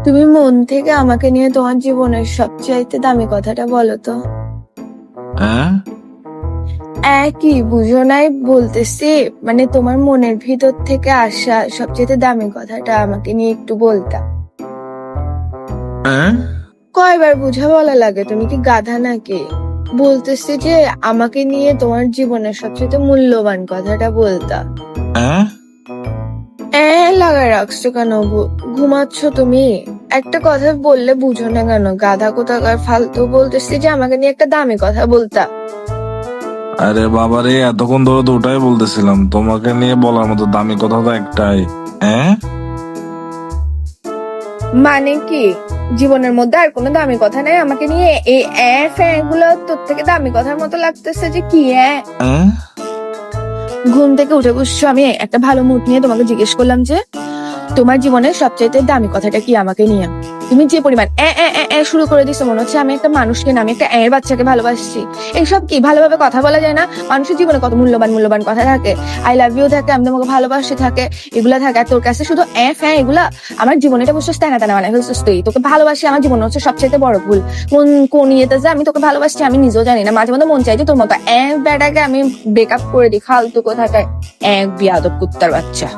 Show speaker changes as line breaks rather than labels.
তুমি মন থেকে আমাকে নিয়ে তোমার জীবনের সবচাইতে দামি কথাটা বলো তো।
হ্যাঁ
একই বুঝো নাই বলতেছি, মানে তোমার মনের ভিতর থেকে আসা সবচাইতে দামি কথাটা আমাকে নিয়ে একটু বলতা।
হ্যাঁ
কয়বার বুঝা বলা লাগে, তুমি কি গাধা নাকি? বলতেছি যে আমাকে নিয়ে তোমার জীবনের সবচেয়ে মূল্যবান কথাটা বলতা।
হ্যাঁ
লাগায় রাখছো কেন? ঘুমাচ্ছ তুমি? একটা কথা বললে বুঝো না কেন? গাধা কোথাকার ফালতু। বলতেছি যে আমাকে নিয়ে একটা দামি কথা বলতা।
আরে বাবারে, এতক্ষণ ধরে তো ওটাই বলতেছিলাম, তোমাকে নিয়ে বলার মতো দামি কথা তো একটাই। হ্যাঁ
মানে কি? জীবনের মধ্যে আর কোনো দামি কথা নাই আমাকে নিয়ে? এই গুলো তোর থেকে দামি কথার মতো লাগতেছে যে কি?
হ্যাঁ
ঘুম থেকে উঠে বসছো, আমি একটা ভালো মুড নিয়ে তোমাকে জিজ্ঞেস করলাম যে তোমার জীবনের সবচাইতে দামি কথাটা কি আমাকে নিয়ে। তুমি যে পরিমাণ শুরু করে দিছো, মনে হচ্ছে আমি একটা মানুষকে না, আমি একটা এর বাচ্চাকে ভালোবাসছি। এইসব কি? ভালোভাবে কথা বলা যায় না? মানুষের জীবনে কত মূল্যবান মূল্যবান কথা থাকে। আই লাভ ইউ থাকে, আমি তোমাকে ভালোবাসি থাকে, এগুলা থাকে। আর তোর কাছে শুধু এগুলা। আমার জীবনে এটা বুঝছো তেনা তেনা মানে ফেলছিস তুই। তোকে ভালোবাসি আমার জীবন হচ্ছে সবচাইতে বড় ভুল। কোন ইয়েতে যে আমি তোকে ভালোবাসছি আমি নিজেও জানি না। মাঝে মধ্যে মন চাই যে তোর মতো বেটাকে আমি ব্রেকআপ করে দিই। ফালতু কোথাকার বিয়াদব কুত্তার বাচ্চা।